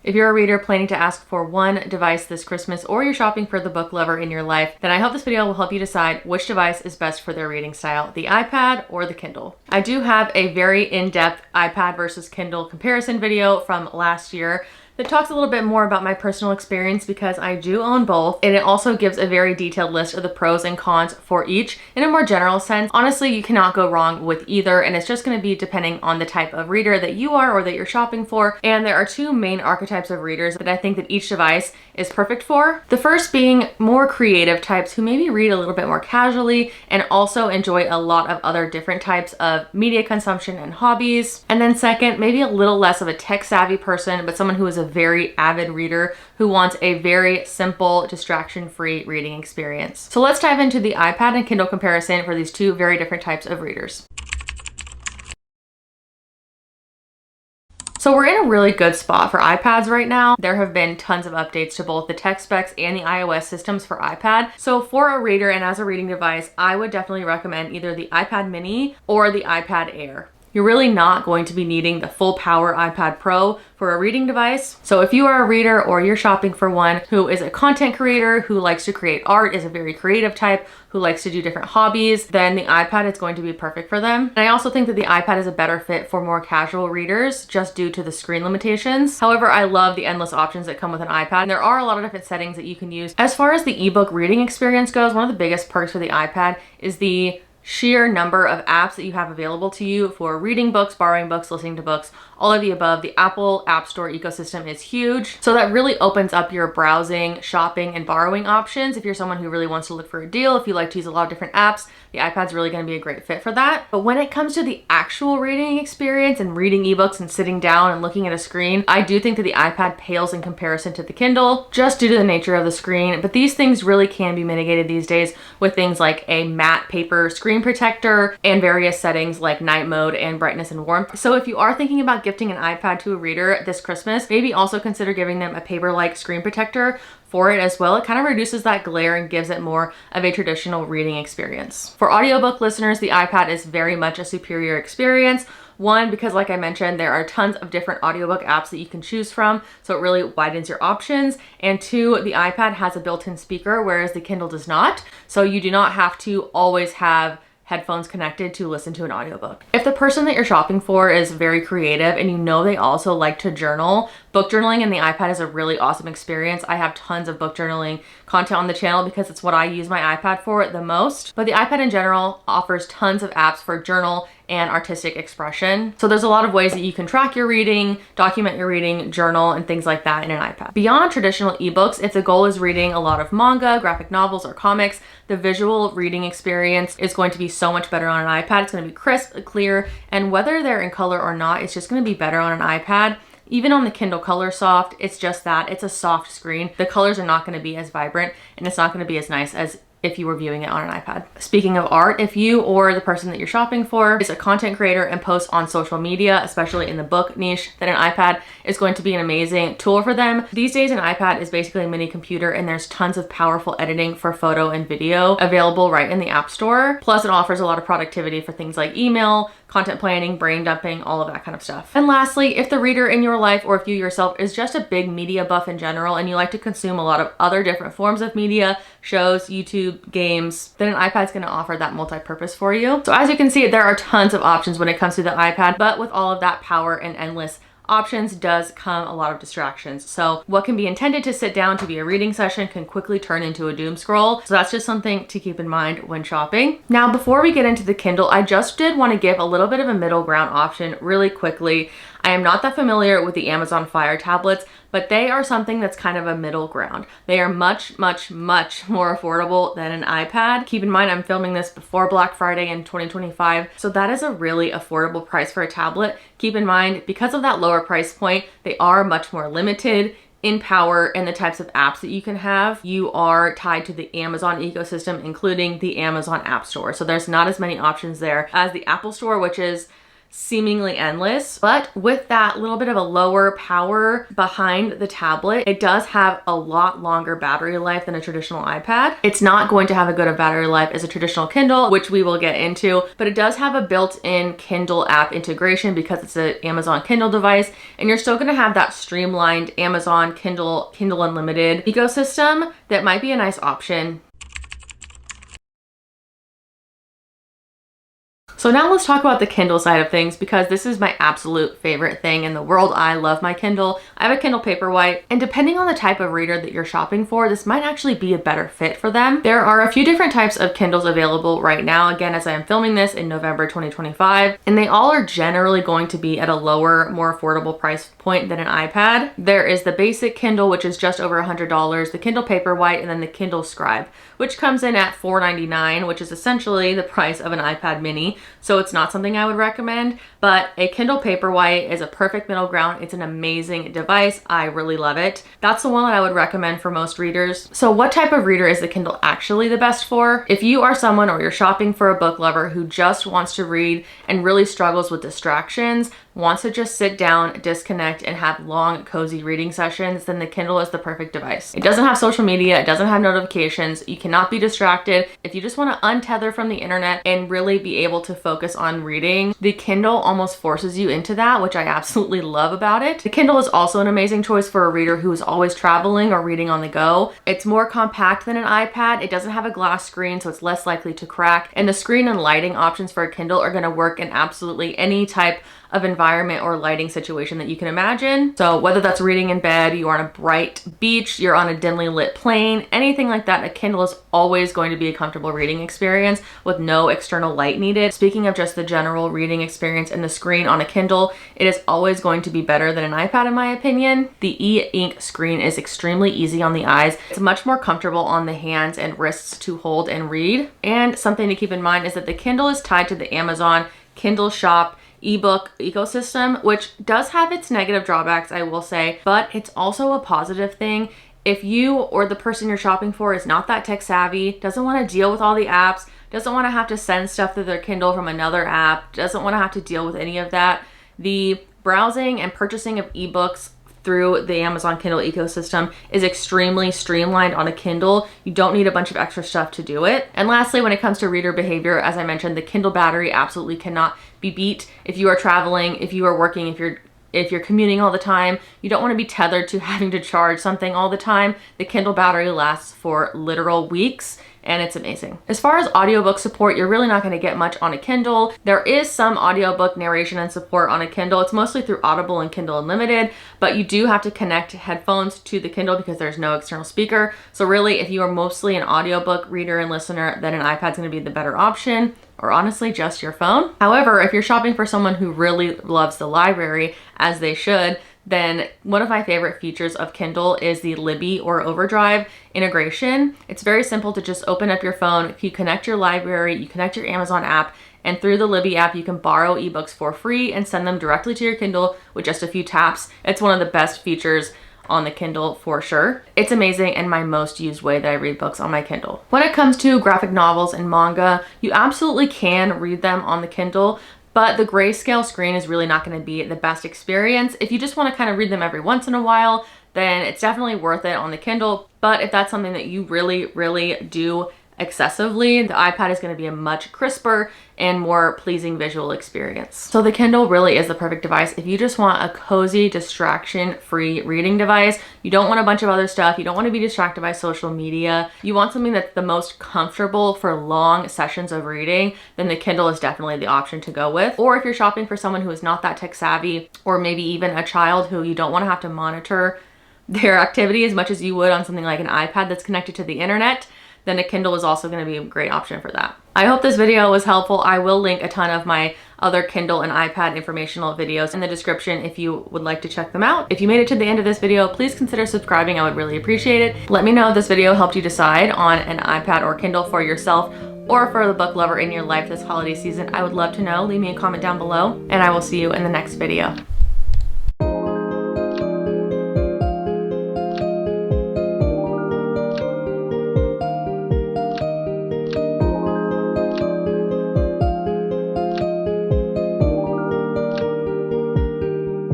If you're a reader planning to ask for one device this Christmas, or you're shopping for the book lover in your life, then I hope this video will help you decide which device is best for their reading style, the iPad or the Kindle. I do have a very in-depth iPad versus Kindle comparison video from last year that talks a little bit more about my personal experience because I do own both, and it also gives a very detailed list of the pros and cons for each in a more general sense. Honestly, you cannot go wrong with either, and it's just going to be depending on the type of reader that you are or that you're shopping for. And there are two main archetypes of readers that I think that each device is perfect for. The first being more creative types who maybe read a little bit more casually and also enjoy a lot of other different types of media consumption and hobbies. And then second, maybe a little less of a tech savvy person, but someone who is a very avid reader who wants a very simple, distraction-free reading experience. So let's dive into the iPad and Kindle comparison for these two very different types of readers. So we're in a really good spot for iPads right now. There have been tons of updates to both the tech specs and the iOS systems for iPad. So for a reader and as a reading device, I would definitely recommend either the iPad mini or the iPad Air. You're really not going to be needing the full power iPad Pro for a reading device. So if you are a reader or you're shopping for one who is a content creator, who likes to create art, is a very creative type, who likes to do different hobbies, then the iPad is going to be perfect for them. And I also think that the iPad is a better fit for more casual readers just due to the screen limitations. However, I love the endless options that come with an iPad. And there are a lot of different settings that you can use. As far as the ebook reading experience goes, one of the biggest perks for the iPad is the sheer number of apps that you have available to you for reading books, borrowing books, listening to books, all of the above. The Apple App Store ecosystem is huge. So that really opens up your browsing, shopping, and borrowing options. If you're someone who really wants to look for a deal, if you like to use a lot of different apps, the iPad's really going to be a great fit for that. But when it comes to the actual reading experience and reading ebooks and sitting down and looking at a screen, I do think that the iPad pales in comparison to the Kindle just due to the nature of the screen. But these things really can be mitigated these days with things like a matte paper screen protector and various settings like night mode and brightness and warmth. So if you are thinking about gifting an iPad to a reader this Christmas, maybe also consider giving them a paper-like screen protector for it as well. It kind of reduces that glare and gives it more of a traditional reading experience. For audiobook listeners, the iPad is very much a superior experience. One, because like I mentioned, there are tons of different audiobook apps that you can choose from, so it really widens your options. And two, the iPad has a built-in speaker, whereas the Kindle does not. So you do not have to always have headphones connected to listen to an audiobook. If the person that you're shopping for is very creative and you know they also like to journal, book journaling in the iPad is a really awesome experience. I have tons of book journaling content on the channel because it's what I use my iPad for the most. But the iPad in general offers tons of apps for journal and artistic expression. So there's a lot of ways that you can track your reading, document your reading, journal, and things like that in an iPad. Beyond traditional ebooks, if the goal is reading a lot of manga, graphic novels, or comics, the visual reading experience is going to be so much better on an iPad. It's going to be crisp, clear, and whether they're in color or not, it's just going to be better on an iPad. Even on the Kindle Color Soft, it's just that. It's a soft screen. The colors are not going to be as vibrant, and it's not going to be as nice as if you were viewing it on an iPad. Speaking of art, if you or the person that you're shopping for is a content creator and posts on social media, especially in the book niche, then an iPad is going to be an amazing tool for them. These days, an iPad is basically a mini computer, and there's tons of powerful editing for photo and video available right in the App Store. Plus, it offers a lot of productivity for things like email, content planning, brain dumping, all of that kind of stuff. And lastly, if the reader in your life or if you yourself is just a big media buff in general and you like to consume a lot of other different forms of media, shows, YouTube, games, then an iPad's going to offer that multi-purpose for you. So as you can see, there are tons of options when it comes to the iPad, but with all of that power and endless options does come a lot of distractions. So what can be intended to sit down to be a reading session can quickly turn into a doom scroll. So that's just something to keep in mind when shopping. Now, before we get into the Kindle, I just did want to give a little bit of a middle ground option really quickly. I am not that familiar with the Amazon Fire tablets, but they are something that's kind of a middle ground. They are much, much, much more affordable than an iPad. Keep in mind, I'm filming this before Black Friday in 2025, so that is a really affordable price for a tablet. Keep in mind, because of that lower price point, they are much more limited in power and the types of apps that you can have. You are tied to the Amazon ecosystem, including the Amazon App Store. So there's not as many options there as the Apple Store, which is seemingly endless, but with that little bit of a lower power behind the tablet, it does have a lot longer battery life than a traditional iPad. It's not going to have a good of battery life as a traditional Kindle, which we will get into, but it does have a built-in Kindle app integration because it's an Amazon Kindle device, and you're still gonna have that streamlined Amazon Kindle Unlimited ecosystem that might be a nice option. So now let's talk about the Kindle side of things, because this is my absolute favorite thing in the world. I love my Kindle. I have a Kindle Paperwhite, and depending on the type of reader that you're shopping for, this might actually be a better fit for them. There are a few different types of Kindles available right now, again, as I am filming this in November 2025, and they all are generally going to be at a lower, more affordable price point than an iPad. There is the basic Kindle, which is just over $100, the Kindle Paperwhite, and then the Kindle Scribe, which comes in at $4.99, which is essentially the price of an iPad mini. So it's not something I would recommend, but a Kindle Paperwhite is a perfect middle ground. It's an amazing device. I really love it. That's the one that I would recommend for most readers. So what type of reader is the Kindle actually the best for? If you are someone, or you're shopping for a book lover who just wants to read and really struggles with distractions, wants to just sit down, disconnect, and have long, cozy reading sessions, then the Kindle is the perfect device. It doesn't have social media, it doesn't have notifications, you cannot be distracted. If you just want to untether from the internet and really be able to focus on reading, the Kindle almost forces you into that, which I absolutely love about it. The Kindle is also an amazing choice for a reader who is always traveling or reading on the go. It's more compact than an iPad, it doesn't have a glass screen, so it's less likely to crack, and the screen and lighting options for a Kindle are going to work in absolutely any type of environment or lighting situation that you can imagine. So whether that's reading in bed, you are on a bright beach, you're on a dimly lit plane, anything like that, a Kindle is always going to be a comfortable reading experience with no external light needed. Speaking of just the general reading experience and the screen on a Kindle, it is always going to be better than an iPad in my opinion. The e-ink screen is extremely easy on the eyes. It's much more comfortable on the hands and wrists to hold and read. And something to keep in mind is that the Kindle is tied to the Amazon Kindle Shop ebook ecosystem, which does have its negative drawbacks, I will say, but it's also a positive thing. If you or the person you're shopping for is not that tech savvy, doesn't want to deal with all the apps, doesn't want to have to send stuff to their Kindle from another app, doesn't want to have to deal with any of that, the browsing and purchasing of ebooks through the Amazon Kindle ecosystem is extremely streamlined on a Kindle. You don't need a bunch of extra stuff to do it. And lastly, when it comes to reader behavior, as I mentioned, the Kindle battery absolutely cannot be beat. If you are traveling, if you are working, if you're commuting all the time, you don't want to be tethered to having to charge something all the time. The Kindle battery lasts for literal weeks, and it's amazing. As far as audiobook support, you're really not going to get much on a Kindle. There is some audiobook narration and support on a Kindle. It's mostly through Audible and Kindle Unlimited, but you do have to connect headphones to the Kindle because there's no external speaker. So really, if you are mostly an audiobook reader and listener, then an iPad's going to be the better option, or honestly just your phone. However, if you're shopping for someone who really loves the library, as they should, then one of my favorite features of Kindle is the Libby or Overdrive integration. It's very simple to just open up your phone. You connect your library, you connect your Amazon app, and through the Libby app, you can borrow ebooks for free and send them directly to your Kindle with just a few taps. It's one of the best features on the Kindle for sure. It's amazing and my most used way that I read books on my Kindle. When it comes to graphic novels and manga, you absolutely can read them on the Kindle, but the grayscale screen is really not going to be the best experience. If you just want to kind of read them every once in a while, then it's definitely worth it on the Kindle. But if that's something that you really do excessively, the iPad is going to be a much crisper and more pleasing visual experience. So the Kindle really is the perfect device if you just want a cozy, distraction-free reading device. You don't want a bunch of other stuff. You don't want to be distracted by social media. You want something that's the most comfortable for long sessions of reading, then the Kindle is definitely the option to go with. Or if you're shopping for someone who is not that tech savvy, or maybe even a child who you don't want to have to monitor their activity as much as you would on something like an iPad that's connected to the internet, then a Kindle is also going to be a great option for that. I hope this video was helpful. I will link a ton of my other Kindle and iPad informational videos in the description if you would like to check them out. If you made it to the end of this video, please consider subscribing. I would really appreciate it. Let me know if this video helped you decide on an iPad or Kindle for yourself or for the book lover in your life this holiday season. I would love to know. Leave me a comment down below, and I will see you in the next video.